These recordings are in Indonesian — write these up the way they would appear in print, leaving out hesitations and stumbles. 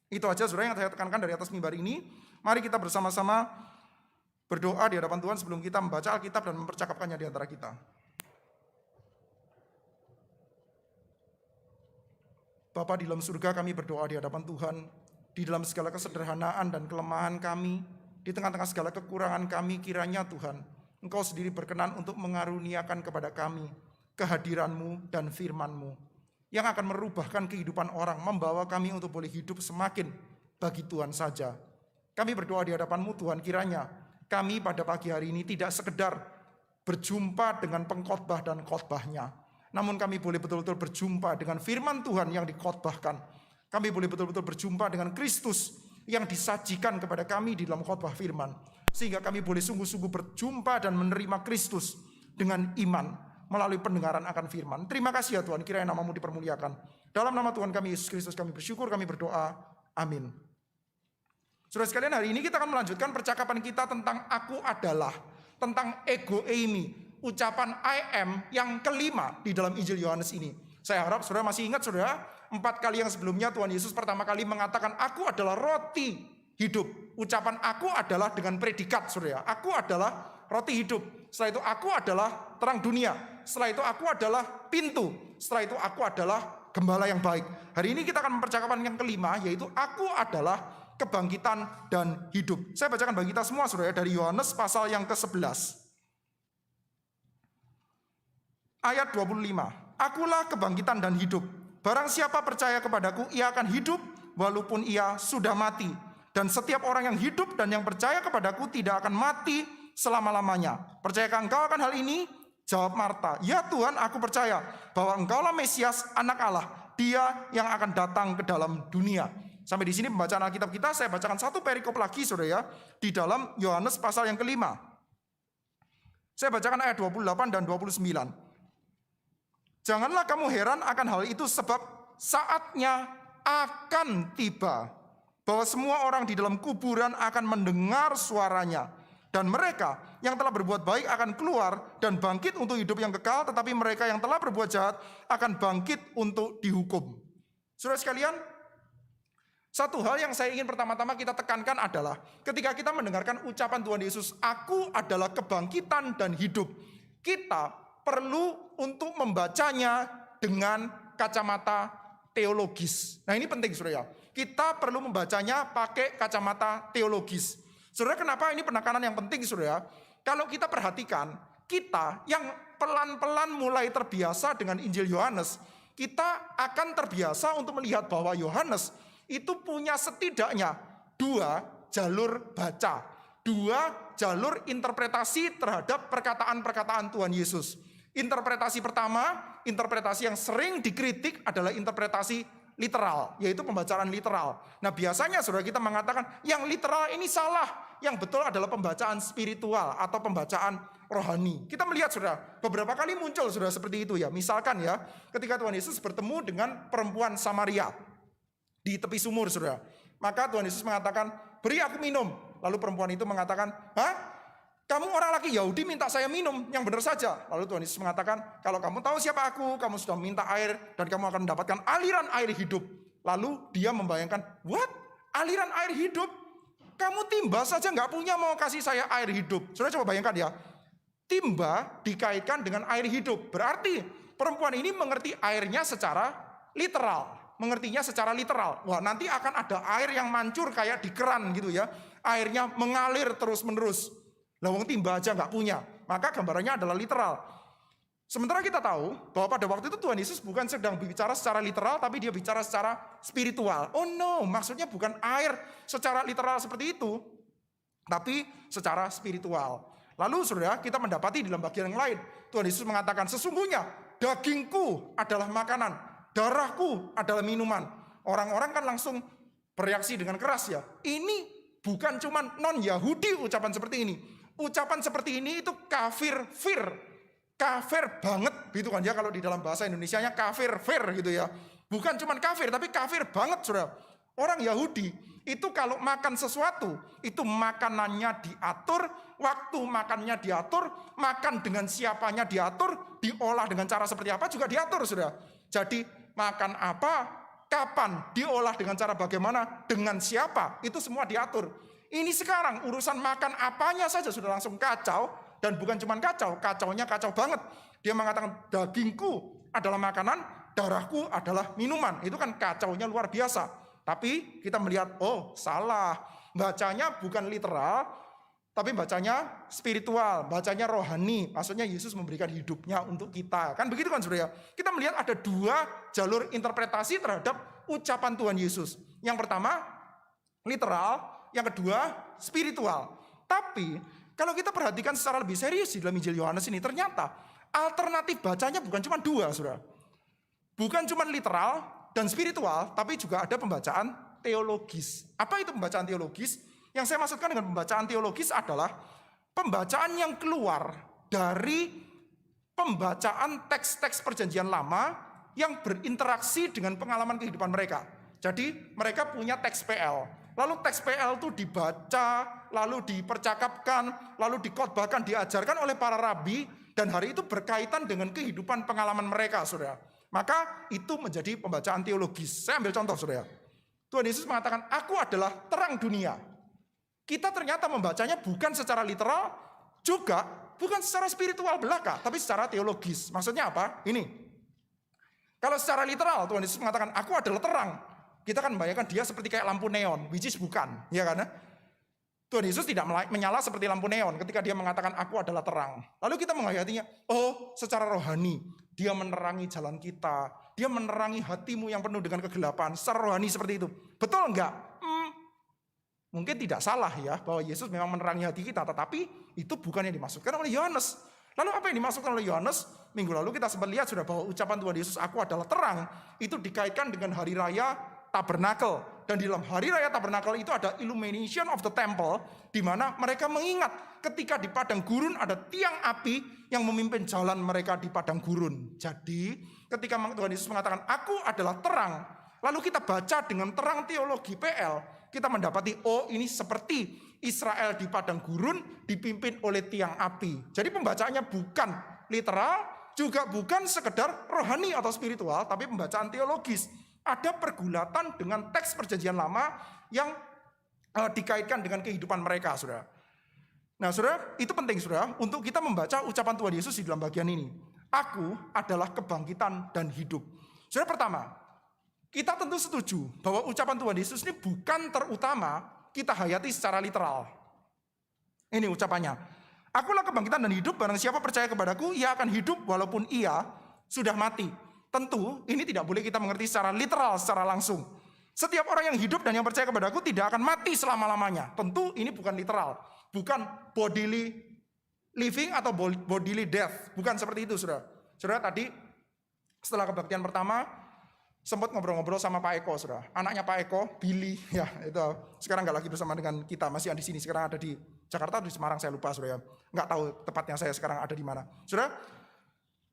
Itu aja saudara yang saya tekankan dari atas mimbar ini. Mari kita bersama-sama berdoa di hadapan Tuhan sebelum kita membaca Alkitab dan mempercakapkannya di antara kita. Bapa di dalam surga, kami berdoa di hadapan Tuhan, di dalam segala kesederhanaan dan kelemahan kami, di tengah-tengah segala kekurangan kami, kiranya Tuhan, Engkau sendiri berkenan untuk mengaruniakan kepada kami kehadiran-Mu dan firman-Mu, yang akan merubahkan kehidupan orang, membawa kami untuk boleh hidup semakin bagi Tuhan saja. Kami berdoa di hadapan-Mu Tuhan, kiranya kami pada pagi hari ini tidak sekedar berjumpa dengan pengkhotbah dan khotbahnya, namun kami boleh betul-betul berjumpa dengan firman Tuhan yang dikhotbahkan. Kami boleh betul-betul berjumpa dengan Kristus yang disajikan kepada kami di dalam khotbah firman. Sehingga kami boleh sungguh-sungguh berjumpa dan menerima Kristus dengan iman melalui pendengaran akan firman. Terima kasih ya Tuhan, kiranya nama-Mu dipermuliakan. Dalam nama Tuhan kami Yesus Kristus kami bersyukur, kami berdoa. Amin. Saudara sekalian, hari ini kita akan melanjutkan percakapan kita tentang aku adalah, tentang ego eimi. Ucapan I am yang kelima di dalam Injil Yohanes ini. Saya harap saudara masih ingat saudara, 4 kali yang sebelumnya Tuhan Yesus pertama kali mengatakan aku adalah roti hidup. Ucapan aku adalah dengan predikat saudara. Aku adalah roti hidup. Setelah itu aku adalah terang dunia. Setelah itu aku adalah pintu. Setelah itu aku adalah gembala yang baik. Hari ini kita akan mempercakapan yang kelima, yaitu aku adalah kebangkitan dan hidup. Saya bacakan bagi kita semua saudara dari Yohanes pasal yang ke-11. Ayat 25, akulah kebangkitan dan hidup. Barang siapa percaya kepadaku, ia akan hidup walaupun ia sudah mati. Dan setiap orang yang hidup dan yang percaya kepadaku tidak akan mati selama-lamanya. Percayakah engkau akan hal ini? Jawab Marta, ya Tuhan, aku percaya bahwa engkaulah Mesias, anak Allah, dia yang akan datang ke dalam dunia. Sampai di sini pembacaan Alkitab kita. Saya bacakan satu perikop lagi saudara ya, di dalam Yohanes pasal yang kelima. Saya bacakan ayat 28 dan 29. Janganlah kamu heran akan hal itu, sebab saatnya akan tiba bahwa semua orang di dalam kuburan akan mendengar suaranya. Dan mereka yang telah berbuat baik akan keluar dan bangkit untuk hidup yang kekal, tetapi mereka yang telah berbuat jahat akan bangkit untuk dihukum. Saudara sekalian, satu hal yang saya ingin pertama-tama kita tekankan adalah ketika kita mendengarkan ucapan Tuhan Yesus, aku adalah kebangkitan dan hidup, kita perlu untuk membacanya dengan kacamata teologis. Nah ini penting saudara. Kita perlu membacanya pakai kacamata teologis. Saudara, kenapa ini penekanan yang penting saudara? Kalau kita perhatikan, kita yang pelan-pelan mulai terbiasa dengan Injil Yohanes, kita akan terbiasa untuk melihat bahwa Yohanes itu punya setidaknya 2 jalur baca, 2 jalur interpretasi terhadap perkataan-perkataan Tuhan Yesus. Interpretasi pertama, interpretasi yang sering dikritik adalah interpretasi literal, yaitu pembacaan literal. Nah biasanya saudara kita mengatakan yang literal ini salah, yang betul adalah pembacaan spiritual atau pembacaan rohani. Kita melihat saudara, beberapa kali muncul saudara seperti itu ya. Misalkan ya, ketika Tuhan Yesus bertemu dengan perempuan Samaria di tepi sumur saudara, maka Tuhan Yesus mengatakan, beri aku minum. Lalu perempuan itu mengatakan, hah? Kamu orang laki Yahudi minta saya minum, yang benar saja. Lalu Tuhan Yesus mengatakan, kalau kamu tahu siapa aku, kamu sudah minta air, dan kamu akan mendapatkan aliran air hidup. Lalu dia membayangkan, what? Aliran air hidup? Kamu timba saja nggak punya mau kasih saya air hidup. Saudara coba bayangkan ya, timba dikaitkan dengan air hidup. Berarti perempuan ini mengerti airnya secara literal. Mengertinya secara literal. Wah, nanti akan ada air yang mancur kayak di keran gitu ya. Airnya mengalir terus-menerus. Lawang timba aja nggak punya, maka gambarannya adalah literal. Sementara kita tahu bahwa pada waktu itu Tuhan Yesus bukan sedang bicara secara literal, tapi dia bicara secara spiritual. Oh no, maksudnya bukan air secara literal seperti itu, tapi secara spiritual. Lalu saudara, kita mendapati di dalam bagian yang lain, Tuhan Yesus mengatakan, sesungguhnya dagingku adalah makanan, darahku adalah minuman. Orang-orang kan langsung bereaksi dengan keras ya. Ini bukan cuma non-Yahudi ucapan seperti ini. Ucapan seperti ini itu kafir banget gitu kan ya, kalau di dalam bahasa Indonesianya kafir gitu ya. Bukan cuma kafir tapi kafir banget saudara. Orang Yahudi itu kalau makan sesuatu itu makanannya diatur, waktu makannya diatur, makan dengan siapanya diatur, diolah dengan cara seperti apa juga diatur saudara. Jadi makan apa, kapan, diolah dengan cara bagaimana, dengan siapa, itu semua diatur. Ini sekarang urusan makan apanya saja sudah langsung kacau, dan bukan cuma kacau, kacaunya kacau banget. Dia mengatakan dagingku adalah makanan, darahku adalah minuman. Itu kan kacaunya luar biasa. Tapi kita melihat, oh salah, bacanya bukan literal, tapi bacanya spiritual, bacanya rohani. Maksudnya Yesus memberikan hidupnya untuk kita. Kan begitu kan saudara? Kita melihat ada dua jalur interpretasi terhadap ucapan Tuhan Yesus. Yang pertama literal, yang kedua spiritual. Tapi kalau kita perhatikan secara lebih serius di dalam Injil Yohanes ini, ternyata alternatif bacanya bukan cuma dua, saudara. Bukan cuma literal dan spiritual, tapi juga ada pembacaan teologis. Apa itu pembacaan teologis? Yang saya maksudkan dengan pembacaan teologis adalah pembacaan yang keluar dari pembacaan teks-teks perjanjian lama yang berinteraksi dengan pengalaman kehidupan mereka. Jadi mereka punya teks PL. Lalu teks PL itu dibaca, lalu dipercakapkan, lalu dikhotbahkan, diajarkan oleh para rabi, dan hari itu berkaitan dengan kehidupan pengalaman mereka, saudara. Maka itu menjadi pembacaan teologis. Saya ambil contoh, saudara. Tuhan Yesus mengatakan, aku adalah terang dunia. Kita ternyata membacanya bukan secara literal, juga bukan secara spiritual belaka, tapi secara teologis. Maksudnya apa? Ini. Kalau secara literal Tuhan Yesus mengatakan, aku adalah terang. Kita kan membayangkan dia seperti kayak lampu neon, which is bukan. Ya kan? Tuhan Yesus tidak menyala seperti lampu neon ketika dia mengatakan, aku adalah terang. Lalu kita menghayatinya, oh secara rohani, dia menerangi jalan kita. Dia menerangi hatimu yang penuh dengan kegelapan. Secara rohani seperti itu. Betul enggak? Mungkin tidak salah ya, bahwa Yesus memang menerangi hati kita, tetapi itu bukan yang dimaksudkan oleh Yohanes. Lalu apa yang dimaksudkan oleh Yohanes? Minggu lalu kita sempat lihat sudah bahwa ucapan Tuhan Yesus, aku adalah terang, itu dikaitkan dengan hari raya Tabernakel. Dan di dalam hari raya Tabernakel itu ada illumination of the temple, di mana mereka mengingat ketika di padang gurun ada tiang api yang memimpin jalan mereka di padang gurun. Jadi ketika Tuhan Yesus mengatakan, aku adalah terang, lalu kita baca dengan terang teologi PL, kita mendapati, oh ini seperti Israel di padang gurun dipimpin oleh tiang api. Jadi pembacaannya bukan literal, juga bukan sekedar rohani atau spiritual, tapi pembacaan teologis. Ada pergulatan dengan teks perjanjian lama yang dikaitkan dengan kehidupan mereka, saudara. Nah, saudara, itu penting, saudara, untuk kita membaca ucapan Tuhan Yesus di dalam bagian ini. Aku adalah kebangkitan dan hidup. Saudara, pertama, kita tentu setuju bahwa ucapan Tuhan Yesus ini bukan terutama kita hayati secara literal. Ini ucapannya. Akulah kebangkitan dan hidup, barang siapa percaya kepadaku, ia akan hidup walaupun ia sudah mati. Tentu ini tidak boleh kita mengerti secara literal, secara langsung. Setiap orang yang hidup dan yang percaya kepadaku tidak akan mati selama-lamanya. Tentu ini bukan literal. Bukan bodily living atau bodily death. Bukan seperti itu, saudara. Saudara, tadi setelah kebaktian pertama, sempat ngobrol-ngobrol sama Pak Eko, saudara. Anaknya Pak Eko, Billy, ya itu sekarang nggak lagi bersama dengan kita, masih di sini. Sekarang ada di Jakarta atau di Semarang, saya lupa, saudara. Nggak tahu tepatnya saya sekarang ada di mana, saudara.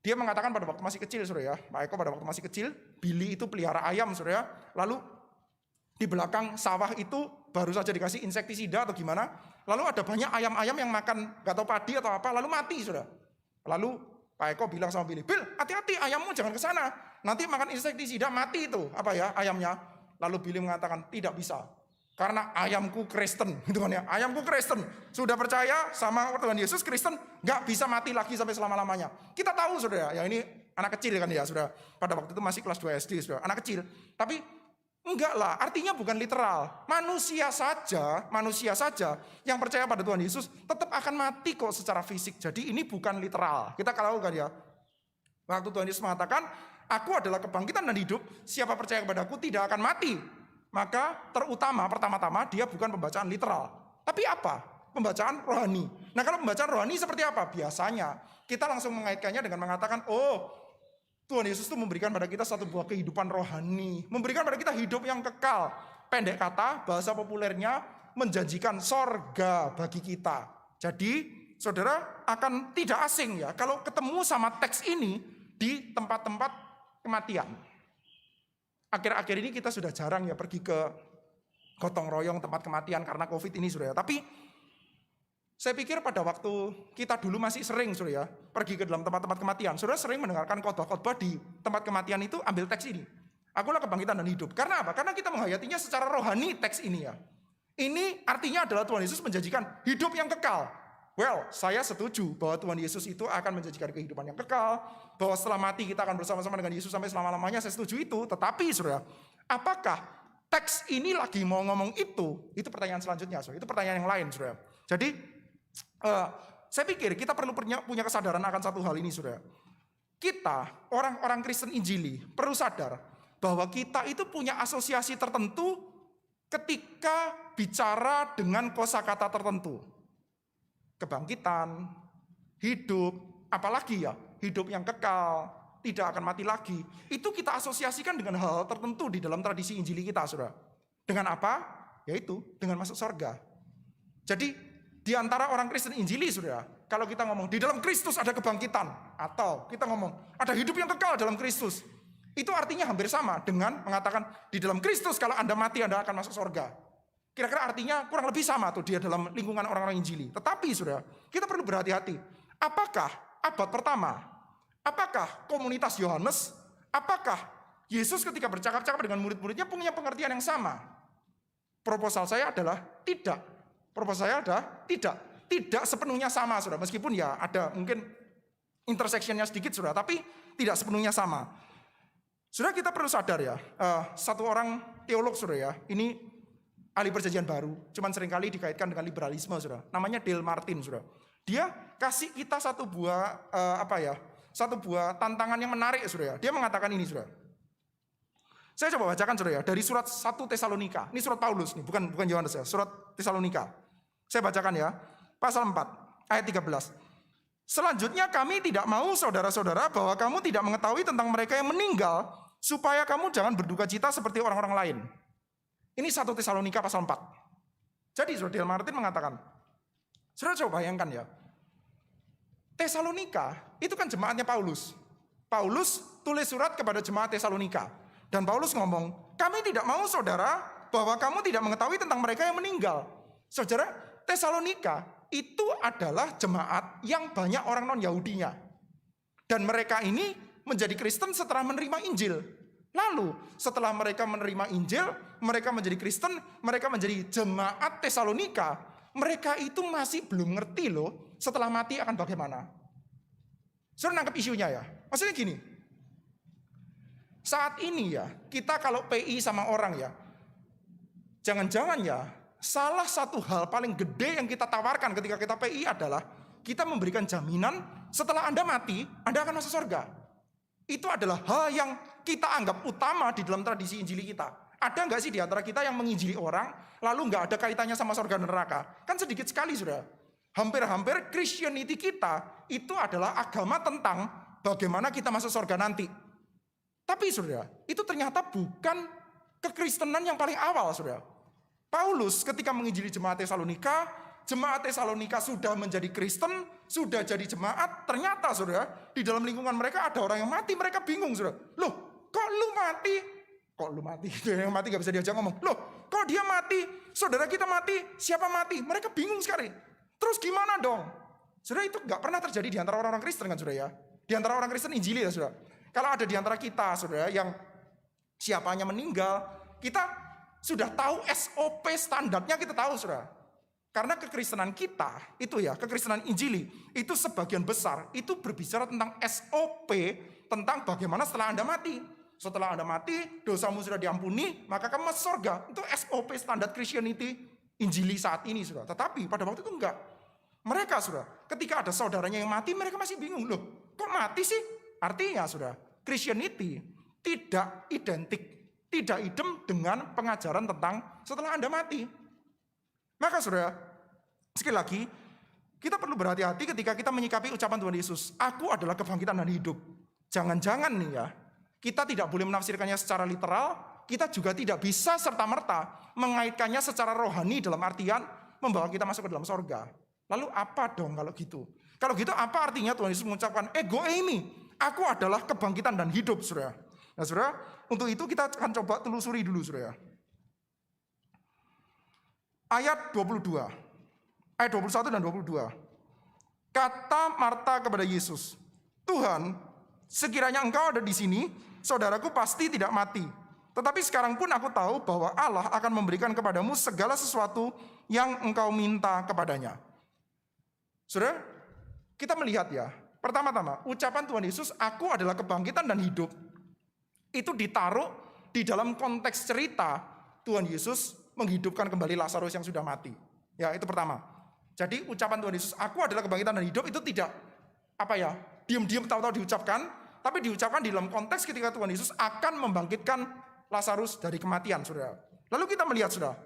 Dia mengatakan pada waktu masih kecil, saudara. Pak Eko pada waktu masih kecil, Billy itu pelihara ayam, saudara. Lalu di belakang sawah itu baru saja dikasih insektisida atau gimana. Lalu ada banyak ayam-ayam yang makan nggak tahu padi atau apa, lalu mati, saudara. Lalu Pak Eko bilang sama Billy, Bill, hati-hati ayammu jangan ke sana. Nanti makan insektisida mati itu, ayamnya. Lalu Billy mengatakan, tidak bisa. Karena ayamku Kristen, gitu kan ya. Ayamku Kristen, sudah percaya sama Tuhan Yesus, Kristen, nggak bisa mati lagi sampai selama-lamanya. Kita tahu, saudara, ya ini anak kecil kan ya, saudara. Pada waktu itu masih kelas 2 SD, saudara, anak kecil. Tapi enggak lah, artinya bukan literal. Manusia saja yang percaya pada Tuhan Yesus tetap akan mati kok secara fisik. Jadi ini bukan literal. Kita tahu kan ya. Waktu Tuhan Yesus mengatakan, aku adalah kebangkitan dan hidup, siapa percaya kepadaku tidak akan mati. Maka pertama-tama dia bukan pembacaan literal. Tapi apa? Pembacaan rohani. Nah, kalau pembacaan rohani seperti apa? Biasanya kita langsung mengaitkannya dengan mengatakan, oh, Tuhan Yesus itu memberikan pada kita satu buah kehidupan rohani. Memberikan pada kita hidup yang kekal. Pendek kata, bahasa populernya, menjanjikan sorga bagi kita. Jadi, saudara akan tidak asing ya, kalau ketemu sama teks ini di tempat-tempat kematian. Akhir-akhir ini kita sudah jarang ya pergi ke gotong royong tempat kematian karena COVID ini, saudara. Tapi saya pikir pada waktu kita dulu masih sering, saudara, pergi ke dalam tempat-tempat kematian. Saudara sering mendengarkan khotbah-khotbah di tempat kematian itu ambil teks ini. Akulah kebangkitan dan hidup. Karena apa? Karena kita menghayatinya secara rohani teks ini ya. Ini artinya adalah Tuhan Yesus menjanjikan hidup yang kekal. Well, saya setuju bahwa Tuhan Yesus itu akan menjanjikan kehidupan yang kekal, bahwa setelah mati kita akan bersama-sama dengan Yesus sampai selama-lamanya, saya setuju itu. Tetapi saudara, apakah teks ini lagi mau ngomong itu? Itu pertanyaan selanjutnya, saudara. Itu pertanyaan yang lain, saudara. Jadi, saya pikir kita perlu punya kesadaran akan satu hal ini, saudara. Kita, orang-orang Kristen Injili, perlu sadar bahwa kita itu punya asosiasi tertentu ketika bicara dengan kosakata tertentu. Kebangkitan, hidup, apalagi ya, hidup yang kekal, tidak akan mati lagi. Itu kita asosiasikan dengan hal tertentu di dalam tradisi Injili kita, saudara. Dengan apa? Yaitu dengan masuk surga. Jadi, di antara orang Kristen Injili, saudara, kalau kita ngomong di dalam Kristus ada kebangkitan, atau kita ngomong ada hidup yang kekal dalam Kristus, itu artinya hampir sama dengan mengatakan di dalam Kristus kalau Anda mati Anda akan masuk surga. Kira-kira artinya kurang lebih sama tuh dia dalam lingkungan orang-orang Injili. Tetapi saudara, kita perlu berhati-hati. Apakah abad pertama, apakah komunitas Yohanes, apakah Yesus ketika bercakap-cakap dengan murid-muridnya punya pengertian yang sama? Proposal saya adalah tidak. Proposal saya adalah tidak. Tidak sepenuhnya sama, saudara. Meskipun ya ada mungkin interseksinya sedikit, saudara. Tapi tidak sepenuhnya sama. Saudara, kita perlu sadar ya. Satu orang teolog, saudara ya. Ini ahli perjanjian baru. Cuman seringkali dikaitkan dengan liberalisme, saudara. Namanya Dale Martin, saudara. Dia kasih kita satu buah satu buah tantangan yang menarik, saudara. Dia mengatakan ini, saudara. Saya coba bacakan, saudara ya, dari surat 1 Tesalonika. Ini surat Paulus nih, bukan Yohanes ya, surat Tesalonika. Saya bacakan ya. Pasal 4 ayat 13. Selanjutnya kami tidak mau saudara-saudara bahwa kamu tidak mengetahui tentang mereka yang meninggal, supaya kamu jangan berduka cita seperti orang-orang lain. Ini 1 Tesalonika pasal 4. Jadi saudara Dale Martin mengatakan, saudara coba bayangkan ya, Tesalonika itu kan jemaatnya Paulus. Paulus tulis surat kepada jemaat Tesalonika. Dan Paulus ngomong, kami tidak mau saudara bahwa kamu tidak mengetahui tentang mereka yang meninggal. Saudara, Tesalonika itu adalah jemaat yang banyak orang non-Yahudinya. Dan mereka ini menjadi Kristen setelah menerima Injil. Lalu setelah mereka menerima Injil, mereka menjadi Kristen, mereka menjadi jemaat Tesalonika. Mereka itu masih belum ngerti loh setelah mati akan bagaimana. Saudara nangkep isunya ya. Maksudnya gini, saat ini ya kita kalau PI sama orang ya, jangan-jangan ya salah satu hal paling gede yang kita tawarkan ketika kita PI adalah kita memberikan jaminan setelah Anda mati, Anda akan masuk surga. Itu adalah hal yang kita anggap utama di dalam tradisi Injili kita. Ada nggak sih di antara kita yang menginjili orang, lalu nggak ada kaitannya sama surga dan neraka? Kan sedikit sekali, saudara. Hampir-hampir Christianity kita itu adalah agama tentang bagaimana kita masuk surga nanti. Tapi saudara, itu ternyata bukan kekristenan yang paling awal, saudara. Paulus ketika menginjili jemaat Tesalonika sudah menjadi Kristen, sudah jadi jemaat, ternyata saudara, di dalam lingkungan mereka ada orang yang mati, mereka bingung, saudara. Loh, kok lu mati? Kok lu mati? Yang mati gak bisa diajak ngomong. Loh, kok dia mati? Saudara kita mati, siapa mati? Mereka bingung sekali. Terus gimana dong? Saudara, itu gak pernah terjadi di antara orang-orang Kristen kan, saudara ya? Di antara orang Kristen Injili ya, saudara. Kalau ada di antara kita, saudara, yang siapanya meninggal, kita sudah tahu SOP standarnya, kita tahu, saudara. Karena kekristenan kita, itu ya, kekristenan Injili, itu sebagian besar, itu berbicara tentang SOP, tentang bagaimana setelah Anda mati. Setelah Anda mati, dosamu sudah diampuni, maka kamu masuk surga. Itu SOP standar Christianity Injili saat ini, saudara. Tetapi pada waktu itu enggak. Mereka, saudara, ketika ada saudaranya yang mati, mereka masih bingung. Loh, kok mati sih? Artinya, saudara, Christianity tidak identik, tidak idem dengan pengajaran tentang setelah Anda mati. Maka saudara, sekali lagi, kita perlu berhati-hati ketika kita menyikapi ucapan Tuhan Yesus. Aku adalah kebangkitan dan hidup. Jangan-jangan nih ya, kita tidak boleh menafsirkannya secara literal, kita juga tidak bisa serta-merta mengaitkannya secara rohani dalam artian membawa kita masuk ke dalam sorga. Lalu apa dong kalau gitu? Kalau gitu apa artinya Tuhan Yesus mengucapkan, ego eimi, aku adalah kebangkitan dan hidup, saudara. Nah saudara, untuk itu kita akan coba telusuri dulu, saudara. Ayat 22, ayat 21 dan 22. Kata Marta kepada Yesus, Tuhan, sekiranya engkau ada di sini, saudaraku pasti tidak mati. Tetapi sekarang pun aku tahu bahwa Allah akan memberikan kepadamu segala sesuatu yang engkau minta kepadanya. Saudara, kita melihat ya, pertama-tama ucapan Tuhan Yesus, aku adalah kebangkitan dan hidup, itu ditaruh di dalam konteks cerita Tuhan Yesus menghidupkan kembali Lazarus yang sudah mati. Ya, itu pertama. Jadi ucapan Tuhan Yesus, aku adalah kebangkitan dan hidup, itu tidak diam-diam tahu-tahu diucapkan, tapi diucapkan di dalam konteks ketika Tuhan Yesus akan membangkitkan Lazarus dari kematian, saudara. Lalu kita melihat, saudara,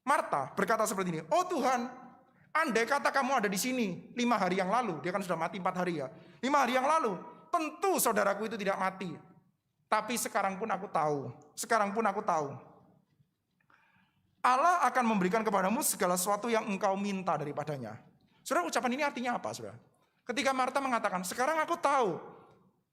Marta berkata seperti ini, oh Tuhan, andai kata kamu ada di sini 5 hari yang lalu, dia kan sudah mati 4 hari ya, 5 hari yang lalu, tentu saudaraku itu tidak mati. Tapi sekarang pun aku tahu, Allah akan memberikan kepadamu segala sesuatu yang engkau minta daripadanya. Saudara, ucapan ini artinya apa, saudara? Ketika Marta mengatakan, sekarang aku tahu,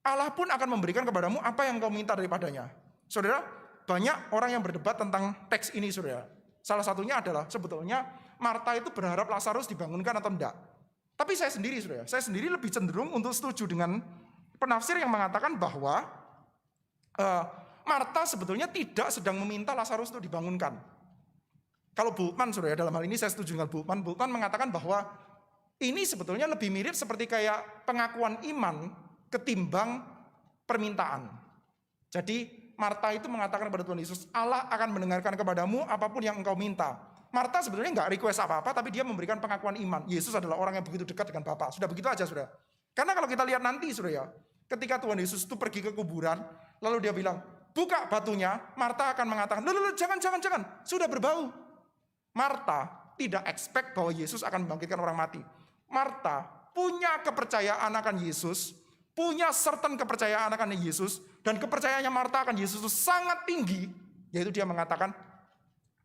Allah pun akan memberikan kepadamu apa yang engkau minta daripadanya. Saudara, banyak orang yang berdebat tentang teks ini, saudara. Salah satunya adalah sebetulnya Marta itu berharap Lazarus dibangunkan atau enggak. Tapi saya sendiri lebih cenderung untuk setuju dengan penafsir yang mengatakan bahwa Marta sebetulnya tidak sedang meminta Lazarus untuk dibangunkan. Kalau Bultmann, saudara, dalam hal ini saya setuju dengan Bultmann. Bultmann mengatakan bahwa ini sebetulnya lebih mirip seperti kayak pengakuan iman ketimbang permintaan. Jadi Marta itu mengatakan kepada Tuhan Yesus, Allah akan mendengarkan kepadamu apapun yang engkau minta. Marta sebetulnya enggak request apa-apa, tapi dia memberikan pengakuan iman. Yesus adalah orang yang begitu dekat dengan Bapa. Sudah begitu aja, saudara. Karena kalau kita lihat nanti, saudara, ketika Tuhan Yesus itu pergi ke kuburan, lalu dia bilang, buka batunya, Marta akan mengatakan, loh, jangan, sudah berbau. Marta tidak expect bahwa Yesus akan membangkitkan orang mati. Marta punya kepercayaan akan Yesus, punya certain kepercayaan akan Yesus, dan kepercayaannya Marta akan Yesus itu sangat tinggi, yaitu dia mengatakan,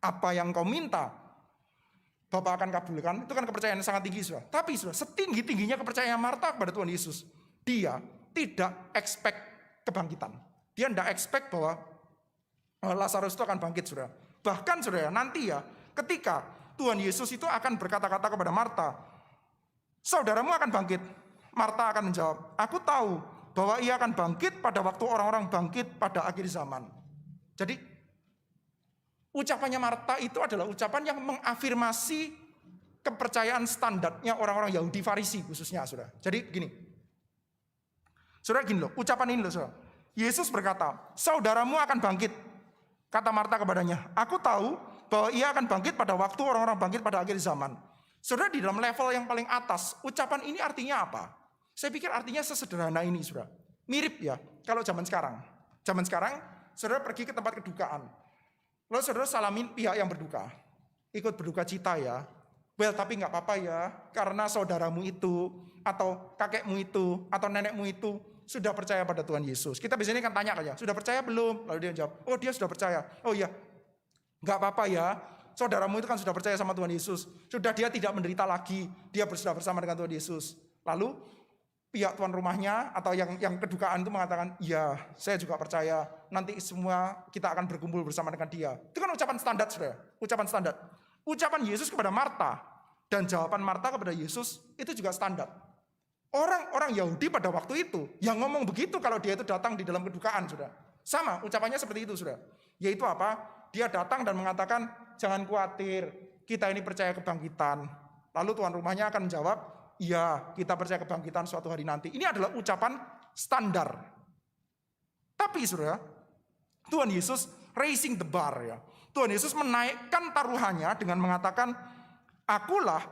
apa yang kau minta, Bapa akan kabulkan. Itu kan kepercayaan yang sangat tinggi, saudara. Tapi saudara, setinggi-tingginya kepercayaan Marta kepada Tuhan Yesus, dia tidak expect kebangkitan. Dia tidak expect bahwa Lazarus itu akan bangkit, saudara. Bahkan, saudara, nanti ya, ketika Tuhan Yesus itu akan berkata-kata kepada Marta, saudaramu akan bangkit. Marta akan menjawab, aku tahu bahwa ia akan bangkit pada waktu orang-orang bangkit pada akhir zaman. Jadi ucapannya Marta itu adalah ucapan yang mengafirmasi kepercayaan standarnya orang-orang Yahudi Farisi khususnya, saudara. Jadi gini, saudara, gini loh, ucapan ini loh, saudara. Yesus berkata, saudaramu akan bangkit. Kata Marta kepadanya, aku tahu bahwa ia akan bangkit pada waktu orang-orang bangkit pada akhir zaman. Saudara, di dalam level yang paling atas, ucapan ini artinya apa? Saya pikir artinya sesederhana ini, saudara. Mirip ya, kalau zaman sekarang. Zaman sekarang, saudara pergi ke tempat kedukaan. Lalu saudara salamin pihak yang berduka. Ikut berduka cita ya. Well, tapi nggak apa-apa ya, karena saudaramu itu, atau kakekmu itu, atau nenekmu itu, sudah percaya pada Tuhan Yesus. Kita biasanya kan tanya aja, sudah percaya belum? Lalu dia jawab, oh dia sudah percaya. Oh iya, nggak apa-apa ya, saudaramu itu kan sudah percaya sama Tuhan Yesus. Sudah, dia tidak menderita lagi, dia sudah bersama dengan Tuhan Yesus. Lalu pihak tuan rumahnya atau yang kedukaan itu mengatakan, iya saya juga percaya, nanti semua kita akan berkumpul bersama dengan dia. Itu kan ucapan standar, saudara. Ucapan standar. Ucapan Yesus kepada Marta dan jawaban Marta kepada Yesus itu juga standar. Orang-orang Yahudi pada waktu itu yang ngomong begitu kalau dia itu datang di dalam kedukaan, saudara. Sama, ucapannya seperti itu, saudara. Yaitu apa? Dia datang dan mengatakan, jangan khawatir, kita ini percaya kebangkitan. Lalu tuan rumahnya akan menjawab, iya, kita percaya kebangkitan suatu hari nanti. Ini adalah ucapan standar. Tapi, saudara, Tuhan Yesus raising the bar ya. Tuhan Yesus menaikkan taruhannya dengan mengatakan, akulah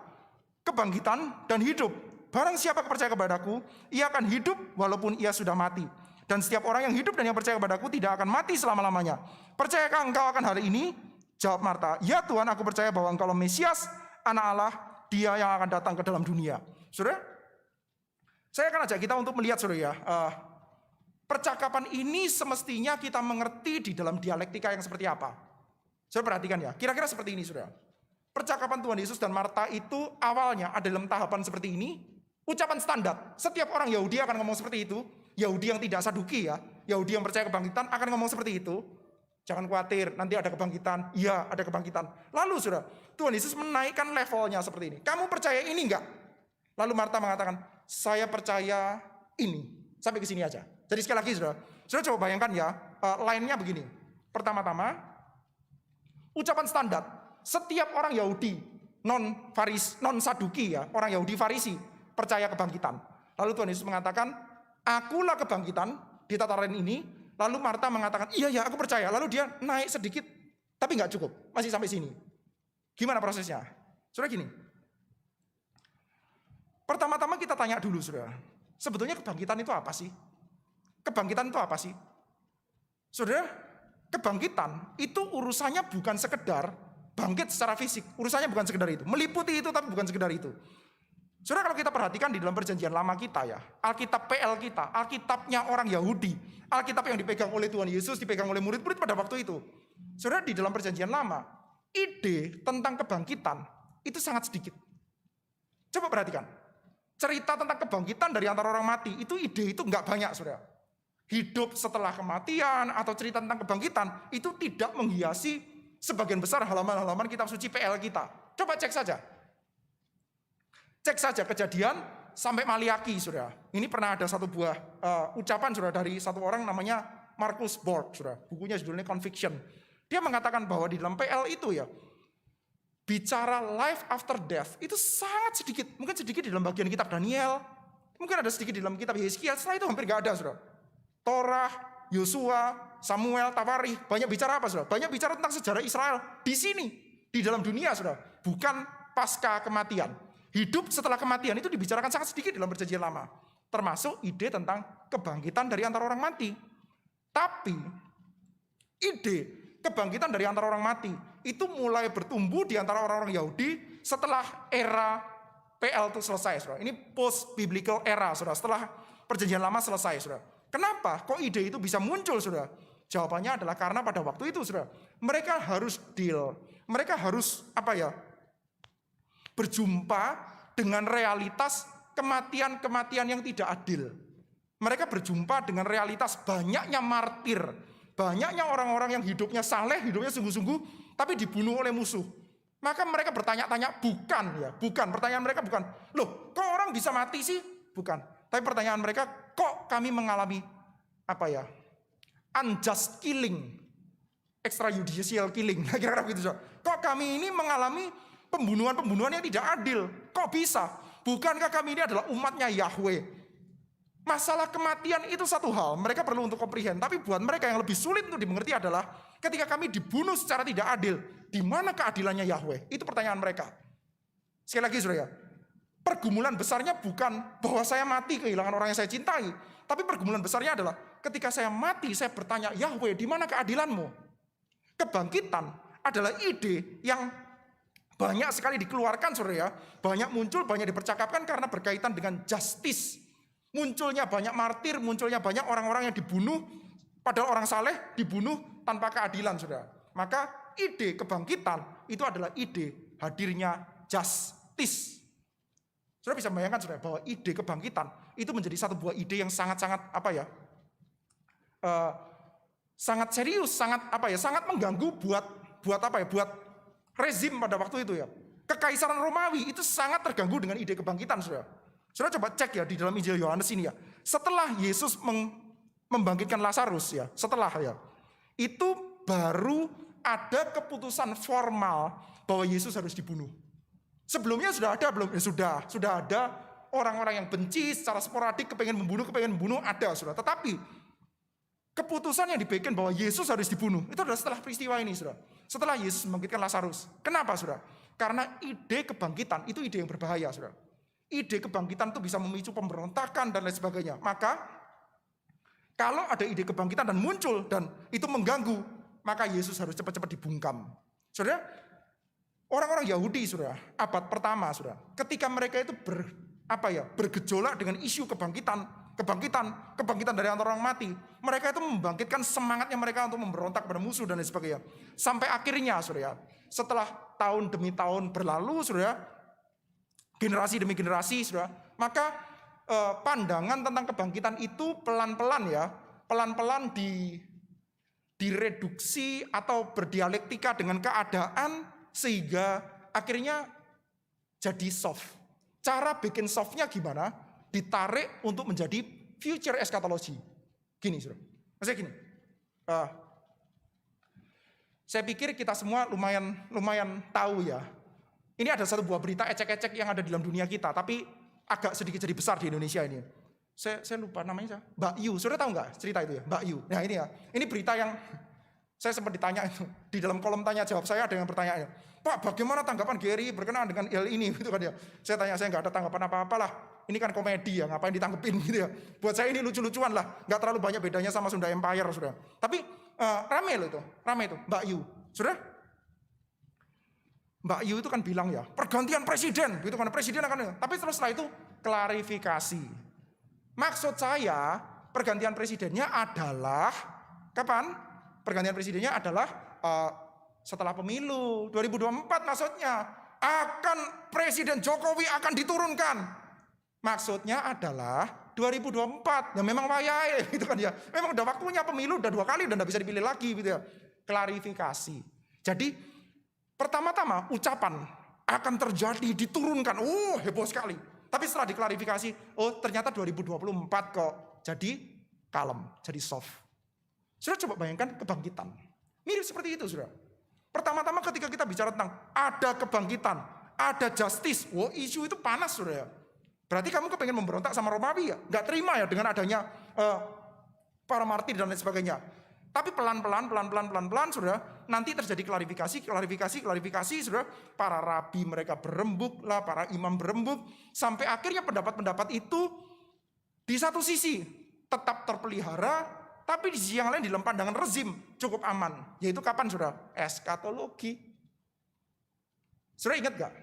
kebangkitan dan hidup. Barang siapa percaya kepadaku, ia akan hidup walaupun ia sudah mati. Dan setiap orang yang hidup dan yang percaya kepadaku tidak akan mati selama-lamanya. Percayakah engkau akan hal ini? Jawab Marta, ya Tuhan, aku percaya bahwa engkau Mesias, anak Allah, dia yang akan datang ke dalam dunia. Saudara, saya akan ajak kita untuk melihat, saudara ya, percakapan ini semestinya kita mengerti di dalam dialektika yang seperti apa. Saudara perhatikan ya, kira-kira seperti ini, saudara. Percakapan Tuhan Yesus dan Marta itu awalnya ada dalam tahapan seperti ini, ucapan standar. Setiap orang Yahudi akan ngomong seperti itu. Yahudi yang tidak Saduki ya, Yahudi yang percaya kebangkitan akan ngomong seperti itu. Jangan khawatir, nanti ada kebangkitan. Iya, ada kebangkitan. Lalu saudara, Tuhan Yesus menaikkan levelnya seperti ini. Kamu percaya ini enggak? Lalu Marta mengatakan, saya percaya ini. Sampai ke sini aja. Jadi sekali lagi saudara coba bayangkan ya, lainnya begini. Pertama-tama, ucapan standar. Setiap orang Yahudi, non Saduki ya, orang Yahudi Farisi, percaya kebangkitan. Lalu Tuhan Yesus mengatakan, akulah kebangkitan di tataran ini. Lalu Marta mengatakan, iya aku percaya. Lalu dia naik sedikit, tapi nggak cukup, masih sampai sini. Gimana prosesnya? Saudara gini, pertama-tama kita tanya dulu saudara, sebetulnya kebangkitan itu apa sih? Kebangkitan itu apa sih? Saudara, kebangkitan itu urusannya bukan sekedar bangkit secara fisik, urusannya bukan sekedar itu, meliputi itu tapi bukan sekedar itu. Saudara, kalau kita perhatikan di dalam perjanjian lama kita ya, Alkitab PL kita, Alkitabnya orang Yahudi, Alkitab yang dipegang oleh Tuhan Yesus, dipegang oleh murid-murid pada waktu itu. Saudara, di dalam perjanjian lama, ide tentang kebangkitan itu sangat sedikit. Coba perhatikan, cerita tentang kebangkitan dari antara orang mati, itu ide itu nggak banyak saudara. Hidup setelah kematian atau cerita tentang kebangkitan, itu tidak menghiasi sebagian besar halaman-halaman kitab suci PL kita. Coba cek saja. Cek saja Kejadian sampai Maliaki, saudara. Ini pernah ada satu buah ucapan, saudara, dari satu orang namanya Marcus Borg, saudara. Bukunya judulnya Conviction. Dia mengatakan bahwa di dalam PL itu ya, bicara life after death itu sangat sedikit. Mungkin sedikit di dalam bagian kitab Daniel, mungkin ada sedikit di dalam kitab Yeskiel. Setelah itu hampir gak ada, saudara. Torah, Yosua, Samuel, Tawarikh, banyak bicara apa, saudara? Banyak bicara tentang sejarah Israel di sini, di dalam dunia, saudara. Bukan pasca kematian. Hidup setelah kematian itu dibicarakan sangat sedikit dalam perjanjian lama. Termasuk ide tentang kebangkitan dari antara orang mati. Tapi ide kebangkitan dari antara orang mati itu mulai bertumbuh di antara orang-orang Yahudi setelah era PL itu selesai, saudara. Ini post biblical era, saudara. Setelah perjanjian lama selesai, saudara. Kenapa kok ide itu bisa muncul, saudara? Jawabannya adalah karena pada waktu itu, saudara, mereka harus deal. Mereka harus berjumpa dengan realitas kematian-kematian yang tidak adil. Mereka berjumpa dengan realitas banyaknya martir, banyaknya orang-orang yang hidupnya saleh, hidupnya sungguh-sungguh, tapi dibunuh oleh musuh. Maka mereka bertanya-tanya, bukan. Pertanyaan mereka bukan, loh kok orang bisa mati sih? Bukan. Tapi pertanyaan mereka, kok kami mengalami unjust killing, extrajudicial killing, kira-kira begitu. Kok kami ini mengalami pembunuhan-pembunuhan yang tidak adil? Kok bisa? Bukankah kami ini adalah umatnya Yahweh? Masalah kematian itu satu hal, mereka perlu untuk komprehend. Tapi buat mereka yang lebih sulit untuk dimengerti adalah ketika kami dibunuh secara tidak adil, di mana keadilannya Yahweh? Itu pertanyaan mereka. Sekali lagi saudara, pergumulan besarnya bukan bahwa saya mati kehilangan orang yang saya cintai, tapi pergumulan besarnya adalah ketika saya mati, saya bertanya, Yahweh, di mana keadilanmu? Kebangkitan adalah ide yang banyak sekali dikeluarkan, saudara ya. Banyak muncul, banyak dipercakapkan karena berkaitan dengan justice. Munculnya banyak martir, munculnya banyak orang-orang yang dibunuh, padahal orang saleh dibunuh tanpa keadilan, saudara. Maka ide kebangkitan itu adalah ide hadirnya justice. Saudara bisa bayangkan, saudara, bahwa ide kebangkitan itu menjadi satu buah ide yang sangat-sangat sangat serius, sangat mengganggu buat rezim pada waktu itu ya. Kekaisaran Romawi itu sangat terganggu dengan ide kebangkitan, saudara. Saudara coba cek ya di dalam Injil Yohanes ini ya. Setelah Yesus membangkitkan Lazarus ya, itu baru ada keputusan formal bahwa Yesus harus dibunuh. Sebelumnya sudah ada belum? Ya sudah ada orang-orang yang benci secara sporadik kepengen membunuh ada, saudara. Tetapi keputusan yang dibikin bahwa Yesus harus dibunuh itu adalah setelah peristiwa ini, saudara. Setelah Yesus membangkitkan Lazarus. Kenapa, saudara? Karena ide kebangkitan itu ide yang berbahaya, saudara. Ide kebangkitan itu bisa memicu pemberontakan dan lain sebagainya. Maka kalau ada ide kebangkitan dan muncul dan itu mengganggu, maka Yesus harus cepat-cepat dibungkam. Saudara, orang-orang Yahudi, saudara, abad pertama, saudara, ketika mereka itu bergejolak dengan isu kebangkitan dari antara orang mati, mereka itu membangkitkan semangatnya mereka untuk memberontak pada musuh dan lain sebagainya. Sampai akhirnya, saudara, setelah tahun demi tahun berlalu, saudara, generasi demi generasi, saudara, maka pandangan tentang kebangkitan itu pelan-pelan direduksi atau berdialektika dengan keadaan sehingga akhirnya jadi soft. Cara bikin softnya gimana? Ditarik untuk menjadi future eschatology. Gini, saudara. Maksudnya gini, Saya pikir kita semua lumayan tahu ya. Ini ada satu buah berita ecek-ecek yang ada di dalam dunia kita, tapi agak sedikit jadi besar di Indonesia ini. Saya lupa namanya, Mbak Yu. Saudara tahu nggak cerita itu ya, Mbak Yu? Nah ini ya, ini berita yang saya sempat ditanya itu di dalam kolom tanya jawab saya ada yang bertanya, Pak, bagaimana tanggapan Gary berkenaan dengan hal ini? Gitu kan ya. Saya tanya, saya nggak ada tanggapan apa-apa lah. Ini kan komedi ya, ngapain ditanggepin gitu ya. Buat saya ini lucu-lucuan lah, nggak terlalu banyak bedanya sama Sunda Empire, saudara. Tapi rame loh itu, rame itu, Mbak Yu, saudara. Mbak Yu itu kan bilang ya, pergantian presiden, gitu kan, presiden akan. Tapi setelah itu klarifikasi. Maksud saya pergantian presidennya adalah kapan? Pergantian presidennya adalah setelah pemilu 2024 maksudnya. Akan Presiden Jokowi akan diturunkan. Maksudnya adalah 2024. Ya memang wayahe gitu kan ya. Memang udah waktunya pemilu, udah 2 kali, udah enggak bisa dipilih lagi gitu ya. Klarifikasi. Jadi pertama-tama ucapan akan terjadi diturunkan. Heboh sekali. Tapi setelah diklarifikasi, ternyata 2024 kok. Jadi kalem, jadi soft. Saudara coba bayangkan kebangkitan. Mirip seperti itu, saudara. Pertama-tama ketika kita bicara tentang ada kebangkitan, ada justice. Isu itu panas, saudara. Berarti kamu kepengen memberontak sama Romawi ya? Nggak terima ya dengan adanya para martir dan lain sebagainya. Tapi pelan-pelan, saudara, nanti terjadi klarifikasi, saudara. Para rabi mereka berembuk lah, para imam berembuk. Sampai akhirnya pendapat-pendapat itu di satu sisi tetap terpelihara, tapi di sisi yang lain di dalam pandangan rezim cukup aman. Yaitu kapan, saudara? Eskatologi. Saudara ingat gak?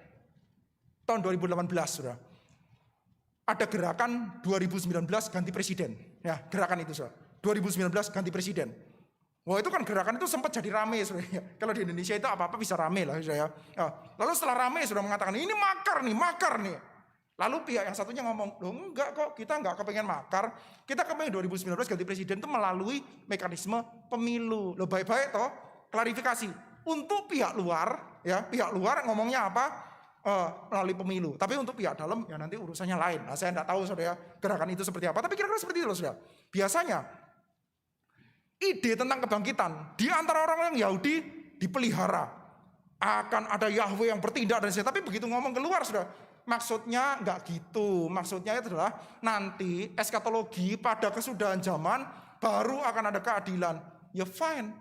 Tahun 2018, saudara. Ada gerakan 2019 ganti presiden. Ya, gerakan itu, saudara. 2019 ganti presiden. Wah, itu kan gerakan itu sempat jadi rame, saudara. Kalau di Indonesia itu apa-apa bisa rame lah, saudara. Lalu setelah rame, saudara mengatakan, ini makar nih. Lalu pihak yang satunya ngomong, loh enggak kok, kita enggak kepengen makar. Kita kepengen 2019 ganti presiden itu melalui mekanisme pemilu. Loh baik-baik toh, klarifikasi. Untuk pihak luar, ya pihak luar ngomongnya apa? Melalui pemilu. Tapi untuk pihak dalam, ya nanti urusannya lain. Nah, saya enggak tahu, saudara, gerakan itu seperti apa. Tapi kira-kira seperti itu loh, saudara. Biasanya, ide tentang kebangkitan di antara orang yang Yahudi dipelihara. Akan ada Yahweh yang bertindak dan sebagainya. Tapi begitu ngomong keluar, saudara, maksudnya enggak gitu. Maksudnya itu adalah nanti eskatologi pada kesudahan zaman baru akan ada keadilan. Ya fine.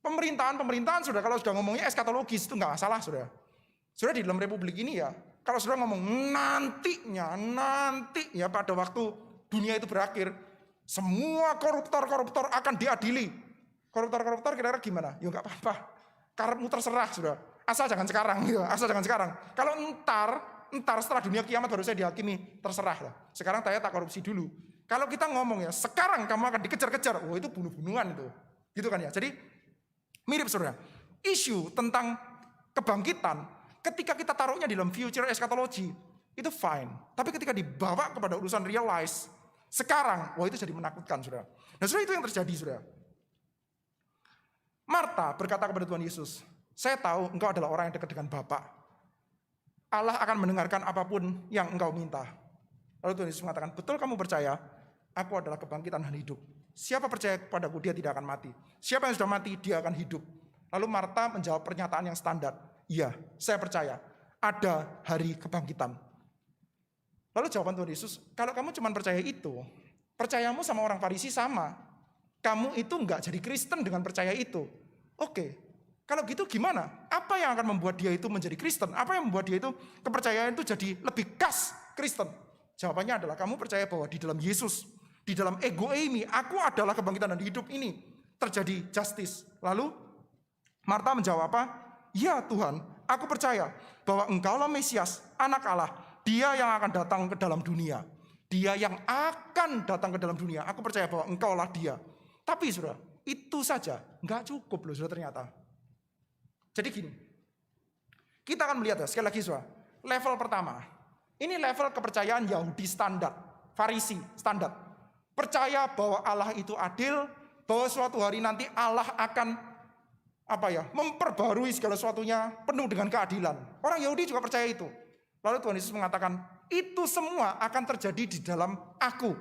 Pemerintahan saudara kalau sudah ngomongnya eskatologis itu enggak masalah, saudara. Saudara di dalam republik ini ya, kalau saudara ngomong nanti ya pada waktu dunia itu berakhir, semua koruptor akan diadili. Koruptor kira-kira gimana? Ya enggak apa-apa. Karepmu terserah, saudara. Asal jangan sekarang gitu. Kalau entar setelah dunia kiamat baru saya dihakimi, terserah lah. Sekarang saya tak korupsi dulu. Kalau kita ngomong ya, sekarang kamu akan dikejar-kejar. Itu bunuh-bunuhan itu. Gitu kan ya. Jadi mirip, saudara. Isu tentang kebangkitan ketika kita taruhnya di dalam future eschatology itu fine. Tapi ketika dibawa kepada urusan realize sekarang, itu jadi menakutkan, saudara. Nah, saudara, itu yang terjadi, saudara. Marta berkata kepada Tuhan Yesus, saya tahu engkau adalah orang yang dekat dengan Bapa. Allah akan mendengarkan apapun yang engkau minta. Lalu Tuhan Yesus mengatakan, betul kamu percaya, aku adalah kebangkitan dan hidup. Siapa percaya kepadaku, dia tidak akan mati. Siapa yang sudah mati, dia akan hidup. Lalu Marta menjawab pernyataan yang standar. Iya, saya percaya, ada hari kebangkitan. Lalu jawaban Tuhan Yesus, kalau kamu cuma percaya itu, percayamu sama orang Farisi sama. Kamu itu enggak jadi Kristen dengan percaya itu. Oke, kalau gitu gimana? Apa yang akan membuat dia itu menjadi Kristen? Apa yang membuat dia itu kepercayaan itu jadi lebih khas Kristen? Jawabannya adalah kamu percaya bahwa di dalam Yesus, di dalam ego eimi, aku adalah kebangkitan dan hidup ini terjadi justice. Lalu Marta menjawab apa? Ya Tuhan, aku percaya bahwa engkaulah Mesias, anak Allah, dia yang akan datang ke dalam dunia. Dia yang akan datang ke dalam dunia. Aku percaya bahwa engkaulah dia. Tapi saudara, itu saja enggak cukup loh, saudara, ternyata. Jadi gini, kita akan melihat ya, sekali lagi saudara, level pertama. Ini level kepercayaan Yahudi standar, Farisi standar. Percaya bahwa Allah itu adil, bahwa suatu hari nanti Allah akan memperbarui segala sesuatunya penuh dengan keadilan. Orang Yahudi juga percaya itu. Lalu Tuhan Yesus mengatakan, itu semua akan terjadi di dalam aku.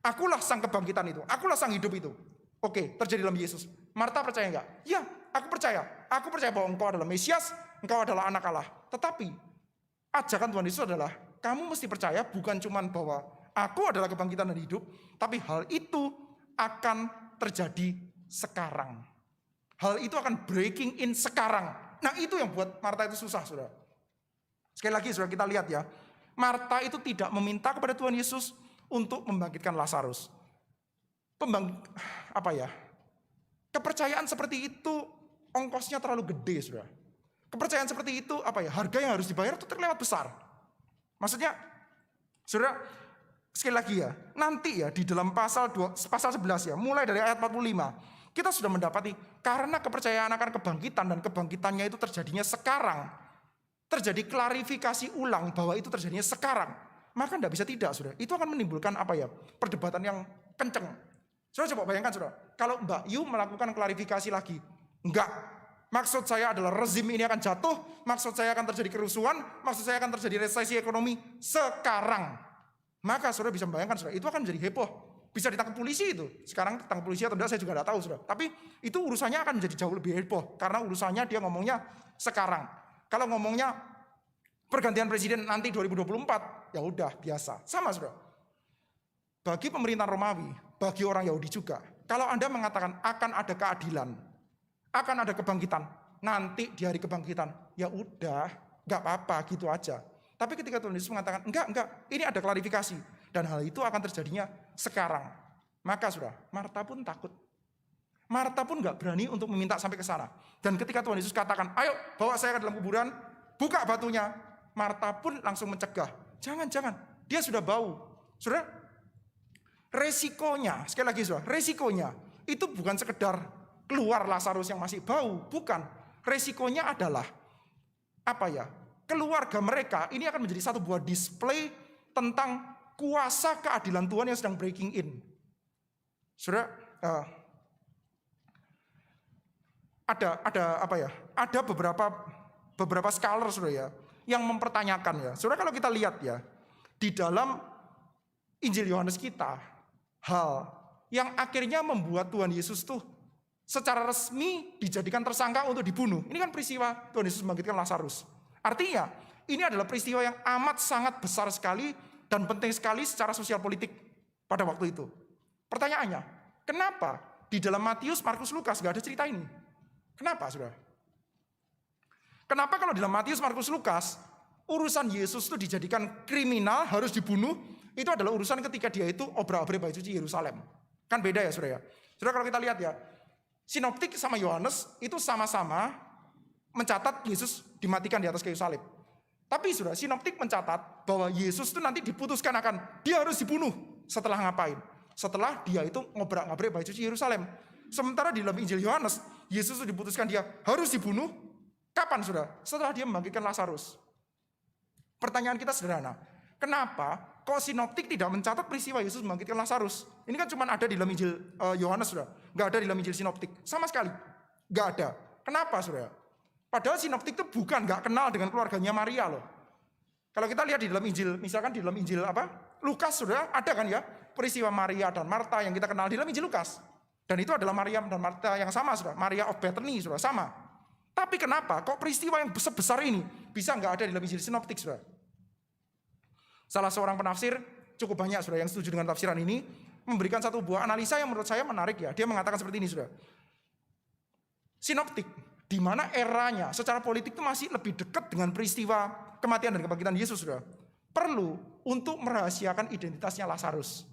Akulah sang kebangkitan itu, akulah sang hidup itu. Oke, terjadi dalam Yesus. Marta percaya enggak? Ya, aku percaya. Aku percaya bahwa engkau adalah Mesias, engkau adalah anak Allah. Tetapi, ajakan Tuhan Yesus adalah, kamu mesti percaya bukan cuma bahwa aku adalah kebangkitan dan hidup, tapi hal itu akan terjadi sekarang. Hal itu akan breaking in sekarang. Nah, itu yang buat Marta itu susah, saudara. Sekali lagi, saudara, kita lihat ya. Marta itu tidak meminta kepada Tuhan Yesus untuk membangkitkan Lazarus. Kepercayaan seperti itu ongkosnya terlalu gede, saudara. Kepercayaan seperti itu harga yang harus dibayar itu terlewat besar. Maksudnya, saudara, sekali lagi ya, nanti ya di dalam pasal 11 ya, mulai dari ayat 45, kita sudah mendapati karena kepercayaan akan kebangkitan dan kebangkitannya itu terjadinya sekarang. Terjadi klarifikasi ulang bahwa itu terjadinya sekarang. Maka tidak bisa tidak, saudara. Itu akan menimbulkan perdebatan yang kenceng. Saudara coba bayangkan, saudara, kalau Mbak Yu melakukan klarifikasi lagi, enggak. Maksud saya adalah rezim ini akan jatuh, maksud saya akan terjadi kerusuhan, maksud saya akan terjadi resesi ekonomi sekarang. Maka saudara bisa membayangkan, saudara, itu akan menjadi heboh. Bisa ditangkap polisi itu. Sekarang ditangkap polisi atau tidak saya juga tidak tahu, saudara. Tapi itu urusannya akan menjadi jauh lebih heboh. Karena urusannya dia ngomongnya sekarang. Kalau ngomongnya pergantian presiden nanti 2024, ya udah biasa. Sama, saudara. Bagi pemerintahan Romawi, bagi orang Yahudi juga, kalau Anda mengatakan akan ada keadilan, akan ada kebangkitan, nanti di hari kebangkitan, ya udah, nggak apa-apa gitu aja. Tapi ketika Tuhan Yesus mengatakan, enggak, ini ada klarifikasi. Dan hal itu akan terjadinya sekarang. Maka saudara, Marta pun takut. Marta pun nggak berani untuk meminta sampai ke sana. Dan ketika Tuhan Yesus katakan, ayo bawa saya ke dalam kuburan, buka batunya. Marta pun langsung mencegah. Jangan, dia sudah bau. Saudara, resikonya, sekali lagi saudara, resikonya itu bukan sekedar keluar Lazarus yang masih bau, bukan. Resikonya adalah keluarga mereka ini akan menjadi satu buah display tentang kuasa keadilan Tuhan yang sedang breaking in. Saudara, ada beberapa scholar, saudara ya, yang mempertanyakan ya. Saudara, kalau kita lihat ya, di dalam Injil Yohanes kita, hal yang akhirnya membuat Tuhan Yesus tuh secara resmi dijadikan tersangka untuk dibunuh. Ini kan peristiwa Tuhan Yesus membangkitkan Lazarus. Artinya, ini adalah peristiwa yang amat sangat besar sekali dan penting sekali secara sosial politik pada waktu itu. Pertanyaannya, kenapa di dalam Matius, Markus, Lukas gak ada cerita ini? Kenapa, saudara? Kenapa kalau dalam Matius, Markus, Lukas, urusan Yesus itu dijadikan kriminal, harus dibunuh, itu adalah urusan ketika dia itu obrak-abrik bait suci Yerusalem. Kan beda ya, saudara ya. Saudara, kalau kita lihat ya, Sinoptik sama Yohanes itu sama-sama mencatat Yesus dimatikan di atas kayu salib. Tapi saudara, Sinoptik mencatat bahwa Yesus itu nanti diputuskan dia harus dibunuh. Setelah ngapain? Setelah dia itu ngobrak-ngabrik bait suci Yerusalem. Sementara di dalam Injil Yohanes, Yesus itu diputuskan dia harus dibunuh. Kapan, saudara? Setelah dia membangkitkan Lazarus. Pertanyaan kita sederhana. Kenapa kok Sinoptik tidak mencatat peristiwa Yesus membangkitkan Lazarus? Ini kan cuma ada di dalam Injil Yohanes, saudara. Nggak ada di dalam Injil Sinoptik. Sama sekali. Nggak ada. Kenapa, saudara? Padahal Sinoptik itu nggak kenal dengan keluarganya Maria loh. Kalau kita lihat di dalam Injil, misalkan di dalam Injil Lukas, saudara, ada kan ya peristiwa Maria dan Marta yang kita kenal di dalam Injil Lukas. Dan itu adalah Maria dan Marta yang sama, saudara. Maria of Bethany, saudara, sama. Tapi kenapa kok peristiwa yang besar ini bisa nggak ada di dalam Injil Sinoptik, saudara? Salah seorang penafsir, cukup banyak saudara yang setuju dengan tafsiran ini, memberikan satu buah analisa yang menurut saya menarik ya. Dia mengatakan seperti ini, saudara. Sinoptik, di mana eranya secara politik itu masih lebih dekat dengan peristiwa kematian dan kebangkitan Yesus, saudara. Perlu untuk merahasiakan identitasnya Lazarus.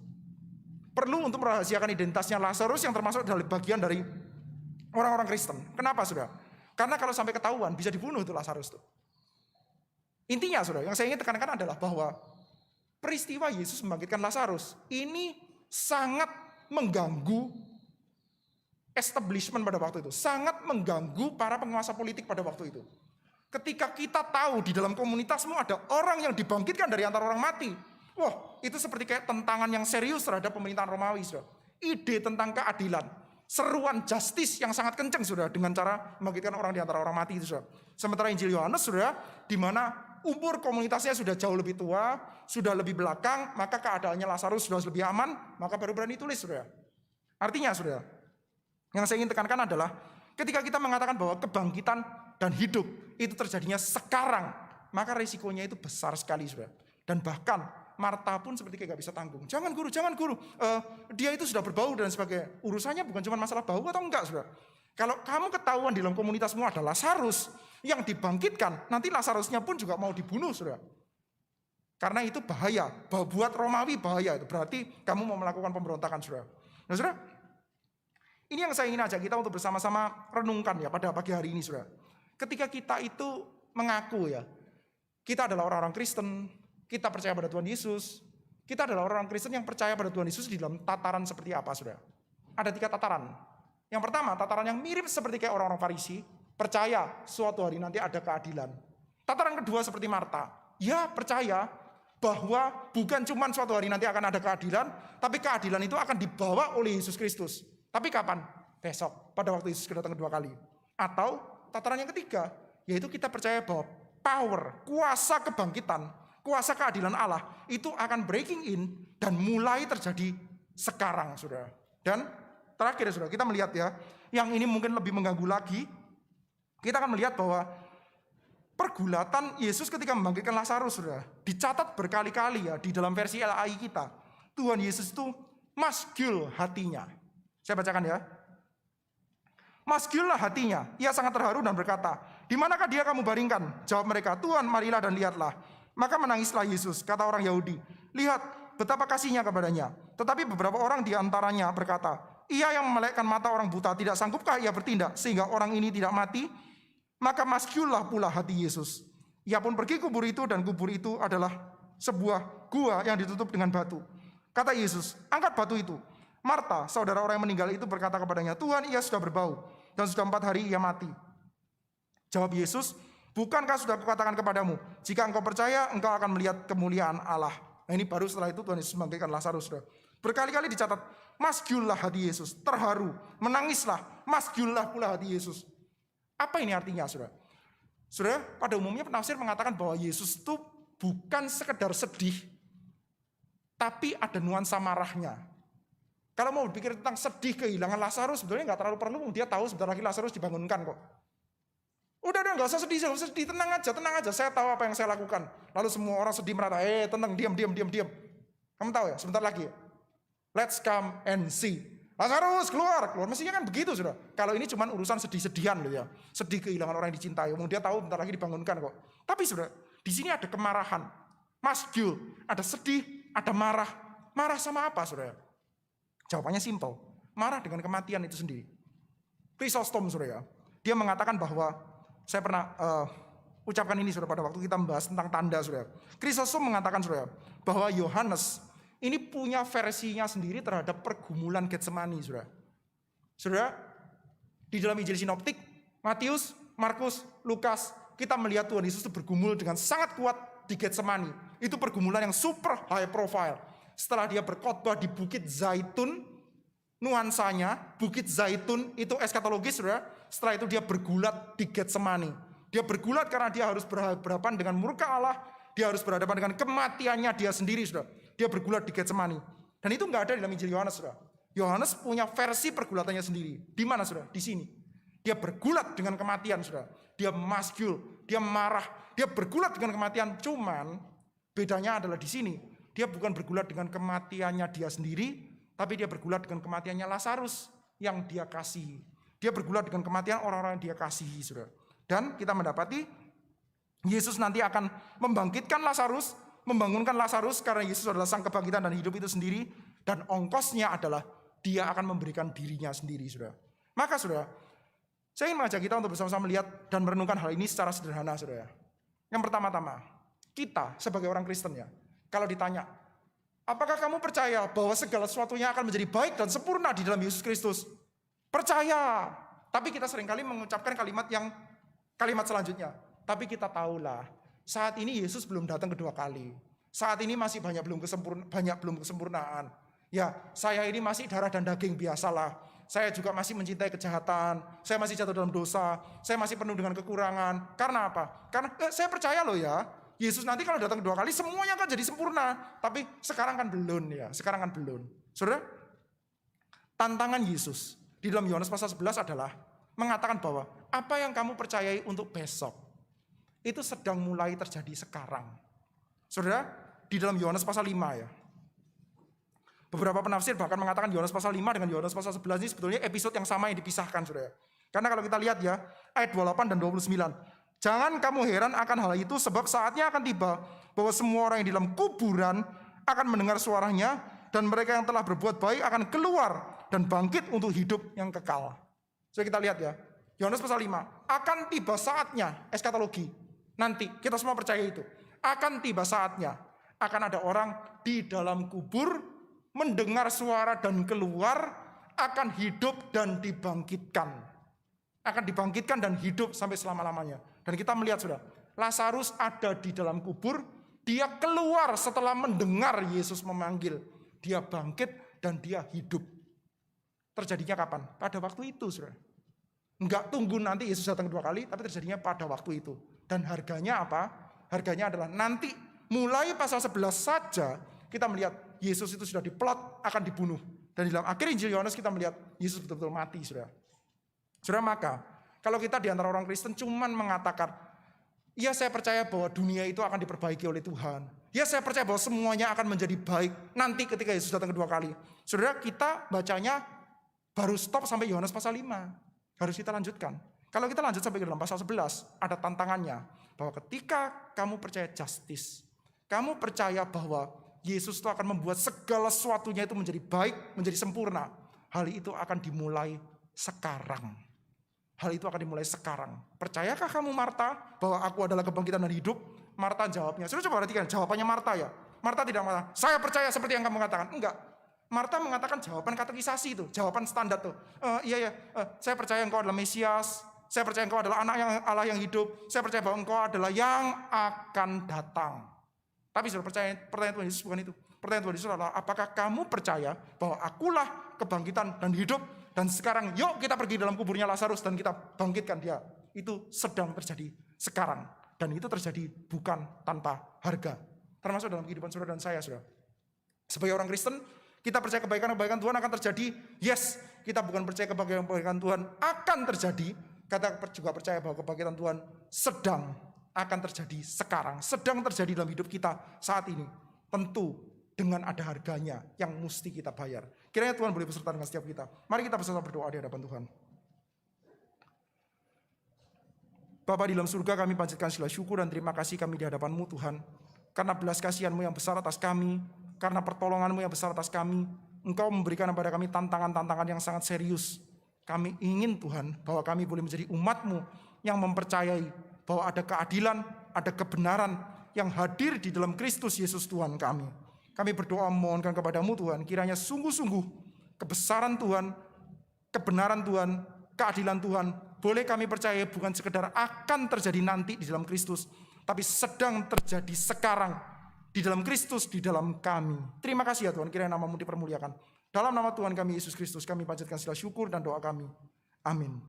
Perlu untuk merahasiakan identitasnya Lazarus yang termasuk dalam bagian dari orang-orang Kristen. Kenapa, saudara? Karena kalau sampai ketahuan bisa dibunuh itu Lazarus tuh. Intinya, saudara, yang saya ingin tekankan adalah bahwa peristiwa Yesus membangkitkan Lazarus ini sangat mengganggu establishment pada waktu itu. Sangat mengganggu para penguasa politik pada waktu itu. Ketika kita tahu di dalam komunitasmu ada orang yang dibangkitkan dari antara orang mati. Wah, itu seperti kayak tentangan yang serius terhadap pemerintahan Romawi, saudara. Ide tentang keadilan. Seruan justice yang sangat kencang, saudara, dengan cara membangkitkan orang di antara orang mati itu, saudara. Sementara Injil Yohanes, saudara, di mana umur komunitasnya sudah jauh lebih tua, sudah lebih belakang, maka keadaannya Lazarus sudah lebih aman, maka baru berani tulis, saudara. Artinya, saudara, Yang saya ingin tekankan adalah ketika kita mengatakan bahwa kebangkitan dan hidup itu terjadinya sekarang, maka risikonya itu besar sekali, saudara. Dan bahkan Marta pun seperti kayak gak bisa tanggung. Jangan guru. Dia itu sudah berbau dan sebagainya. Urusannya bukan cuma masalah bau atau enggak, saudara. Kalau kamu ketahuan di dalam komunitasmu ada Lazarus yang dibangkitkan, nanti Lazarusnya pun juga mau dibunuh, saudara. Karena itu bahaya, buat Romawi bahaya itu. Berarti kamu mau melakukan pemberontakan, saudara. Nah, saudara, ini yang saya ingin ajak kita untuk bersama-sama renungkan ya pada pagi hari ini, saudara. Ketika kita itu mengaku ya, kita adalah orang-orang Kristen, kita percaya pada Tuhan Yesus, kita adalah orang-orang Kristen yang percaya pada Tuhan Yesus di dalam tataran seperti apa, saudara? Ada 3 tataran. Yang pertama, tataran yang mirip seperti kayak orang-orang Farisi, percaya suatu hari nanti ada keadilan. Tataran kedua seperti Marta, ya percaya bahwa bukan cuma suatu hari nanti akan ada keadilan, tapi keadilan itu akan dibawa oleh Yesus Kristus. Tapi kapan? Besok, pada waktu Yesus datang kedua kali. Atau tataran yang ketiga, yaitu kita percaya bahwa power, kuasa kebangkitan, kuasa keadilan Allah itu akan breaking in dan mulai terjadi sekarang, saudara. Dan terakhir, saudara, kita melihat ya, yang ini mungkin lebih mengganggu lagi. Kita akan melihat bahwa pergulatan Yesus ketika membangkitkan Lazarus, saudara, dicatat berkali-kali ya di dalam versi LAI kita. Tuhan Yesus itu masgul hatinya. Saya bacakan ya. Masgullah hatinya, ia sangat terharu dan berkata, "Di manakah dia kamu baringkan?" Jawab mereka, "Tuhan, marilah dan lihatlah." Maka menangislah Yesus, kata orang Yahudi. "Lihat betapa kasihnya kepadanya." Tetapi beberapa orang di antaranya berkata, "Ia yang memelekkan mata orang buta, tidak sanggupkah ia bertindak sehingga orang ini tidak mati?" Maka masgullah pula hati Yesus. Ia pun pergi kubur itu, dan kubur itu adalah sebuah gua yang ditutup dengan batu. Kata Yesus, "Angkat batu itu." Marta, saudara orang yang meninggal itu, berkata kepadanya, "Tuhan, ia sudah berbau dan sudah 4 hari ia mati." Jawab Yesus, "Bukankah sudah kukatakan kepadamu, jika engkau percaya, engkau akan melihat kemuliaan Allah." Nah, ini baru setelah itu Tuhan Yesus membangkitkan Lazarus. Berkali-kali dicatat, masgullah hati Yesus, terharu, menangislah, masgullah pula hati Yesus. Apa ini artinya, saudara? Saudara, pada umumnya penafsir mengatakan bahwa Yesus itu bukan sekedar sedih, tapi ada nuansa marahnya. Kalau mau berpikir tentang sedih kehilangan Lazarus, sebetulnya nggak terlalu perlu, dia tahu sebentar lagi Lazarus dibangunkan kok. Udah nggak usah sedih, tenang aja, saya tahu apa yang saya lakukan. Lalu semua orang sedih merata, tenang, diam. Kamu tahu ya, sebentar lagi. Let's come and see. Lazarus keluar. Mestinya kan begitu, sudah. Kalau ini cuma urusan sedih-sedihan loh ya. Sedih kehilangan orang yang dicintai. Dia tahu bentar lagi dibangunkan kok. Tapi sudah, di sini ada kemarahan. Masgul, ada sedih, ada marah. Marah sama apa, saudara? Jawabannya simpel. Marah dengan kematian itu sendiri. Chrysostom, saudara. Dia mengatakan bahwa, saya pernah ucapkan ini, saudara, pada waktu kita membahas tentang tanda, saudara. Chrysostom mengatakan, saudara, bahwa Yohanes ini punya versinya sendiri terhadap pergumulan Getsemani, saudara. Saudara, di dalam Injil Sinoptik, Matius, Markus, Lukas, kita melihat Tuhan Yesus itu bergumul dengan sangat kuat di Getsemani. Itu pergumulan yang super high profile. Setelah dia berkhotbah di Bukit Zaitun, nuansanya, Bukit Zaitun itu eskatologis, saudara. Setelah itu dia bergulat di Getsemani. Dia bergulat karena dia harus berhadapan dengan murka Allah. Dia harus berhadapan dengan kematiannya dia sendiri, saudara. Dia bergulat di Getsemani. Dan itu nggak ada di dalam Injil Yohanes, saudara. Yohanes punya versi pergulatannya sendiri. Di mana, saudara? Di sini. Dia bergulat dengan kematian, saudara. Dia masgul, dia marah, dia bergulat dengan kematian. Cuman bedanya adalah di sini. Dia bukan bergulat dengan kematiannya dia sendiri, tapi dia bergulat dengan kematiannya Lazarus yang dia kasihi. Dia bergulat dengan kematian orang-orang yang dia kasihi, saudara. Dan kita mendapati Yesus nanti akan membangkitkan Lazarus, membangunkan Lazarus, karena Yesus adalah sang kebangkitan dan hidup itu sendiri. Dan ongkosnya adalah dia akan memberikan dirinya sendiri, saudara. Maka, saudara, saya ingin mengajak kita untuk bersama-sama melihat dan merenungkan hal ini secara sederhana, saudara. Yang pertama-tama, kita sebagai orang Kristen ya, kalau ditanya, apakah kamu percaya bahwa segala sesuatunya akan menjadi baik dan sempurna di dalam Yesus Kristus? Percaya. Tapi kita seringkali mengucapkan kalimat selanjutnya. Tapi kita tahulah, saat ini Yesus belum datang kedua kali. Saat ini masih banyak belum kesempurnaan. Ya, saya ini masih darah dan daging, biasalah. Saya juga masih mencintai kejahatan. Saya masih jatuh dalam dosa. Saya masih penuh dengan kekurangan. Karena apa? Karena saya percaya loh ya, Yesus nanti kalau datang kedua kali semuanya akan jadi sempurna. Tapi sekarang kan belum ya. Saudara, tantangan Yesus di dalam Yohanes pasal 11 adalah mengatakan bahwa apa yang kamu percayai untuk besok itu sedang mulai terjadi sekarang. Saudara, di dalam Yohanes pasal 5 ya. Beberapa penafsir bahkan mengatakan Yohanes pasal 5 dengan Yohanes pasal 11 ini sebetulnya episode yang sama yang dipisahkan, Saudara. Karena kalau kita lihat ya, ayat 28 dan 29. Jangan kamu heran akan hal itu sebab saatnya akan tiba bahwa semua orang yang di dalam kuburan akan mendengar suaranya dan mereka yang telah berbuat baik akan keluar dan bangkit untuk hidup yang kekal. So kita lihat ya, Yohanes pasal 5, akan tiba saatnya, eskatologi. Nanti, kita semua percaya itu. Akan tiba saatnya, akan ada orang di dalam kubur, mendengar suara dan keluar, akan hidup dan dibangkitkan. Akan dibangkitkan dan hidup sampai selama-lamanya. Dan kita melihat sudah, Lazarus ada di dalam kubur, dia keluar setelah mendengar Yesus memanggil. Dia bangkit dan dia hidup. Terjadinya kapan? Pada waktu itu, saudara. Enggak tunggu nanti Yesus datang kedua kali, tapi terjadinya pada waktu itu. Dan harganya apa? Harganya adalah nanti mulai pasal 11 saja kita melihat Yesus itu sudah diplot akan dibunuh. Dan di dalam akhir Injil Yohanes kita melihat Yesus betul-betul mati, saudara. Saudara, maka kalau kita di antara orang Kristen cuman mengatakan, ya saya percaya bahwa dunia itu akan diperbaiki oleh Tuhan. Ya saya percaya bahwa semuanya akan menjadi baik nanti ketika Yesus datang kedua kali. Saudara, kita bacanya baru stop sampai Yohanes pasal 5. Harus kita lanjutkan. Kalau kita lanjut sampai ke dalam pasal 11, ada tantangannya. Bahwa ketika kamu percaya justice, kamu percaya bahwa Yesus itu akan membuat segala sesuatunya itu menjadi baik, menjadi sempurna. Hal itu akan dimulai sekarang. Hal itu akan dimulai sekarang. Percayakah kamu Marta bahwa aku adalah kebangkitan dan hidup? Marta jawabnya. Sudah coba perhatikan jawabannya Marta ya. Marta tidak mengatakan, saya percaya seperti yang kamu katakan. Enggak. Marta mengatakan jawaban katekisasi itu. Jawaban standar tuh. Saya percaya engkau adalah Mesias. Saya percaya engkau adalah anak yang Allah yang hidup. Saya percaya bahwa engkau adalah yang akan datang. Tapi sudah pertanyaan Tuhan Yesus bukan itu. Pertanyaan Tuhan Yesus adalah, apakah kamu percaya bahwa akulah kebangkitan dan hidup? Dan sekarang yuk kita pergi dalam kuburnya Lazarus dan kita bangkitkan dia. Itu sedang terjadi sekarang. Dan itu terjadi bukan tanpa harga. Termasuk dalam kehidupan saudara dan saya, saudara. Sebagai orang Kristen, kita percaya kebaikan-kebaikan Tuhan akan terjadi. Yes, kita bukan percaya kebaikan Tuhan akan terjadi. Kita juga percaya bahwa kebangkitan Tuhan sedang akan terjadi sekarang. Sedang terjadi dalam hidup kita saat ini. Tentu dengan ada harganya yang mesti kita bayar. Kiranya Tuhan boleh beserta dengan setiap kita. Mari kita bersama berdoa di hadapan Tuhan. Bapa di dalam surga, kami panjatkan segala syukur dan terima kasih kami di hadapan-Mu Tuhan. Karena belas kasihan-Mu yang besar atas kami, karena pertolongan-Mu yang besar atas kami, Engkau memberikan kepada kami tantangan-tantangan yang sangat serius. Kami ingin Tuhan bahwa kami boleh menjadi umat-Mu yang mempercayai bahwa ada keadilan, ada kebenaran yang hadir di dalam Kristus Yesus Tuhan kami. Kami berdoa memohonkan kepada-Mu Tuhan, kiranya sungguh-sungguh kebesaran Tuhan, kebenaran Tuhan, keadilan Tuhan, boleh kami percaya bukan sekedar akan terjadi nanti di dalam Kristus, tapi sedang terjadi sekarang di dalam Kristus, di dalam kami. Terima kasih ya Tuhan, kiranya nama-Mu dipermuliakan. Dalam nama Tuhan kami Yesus Kristus, kami panjatkan segala syukur dan doa kami. Amin.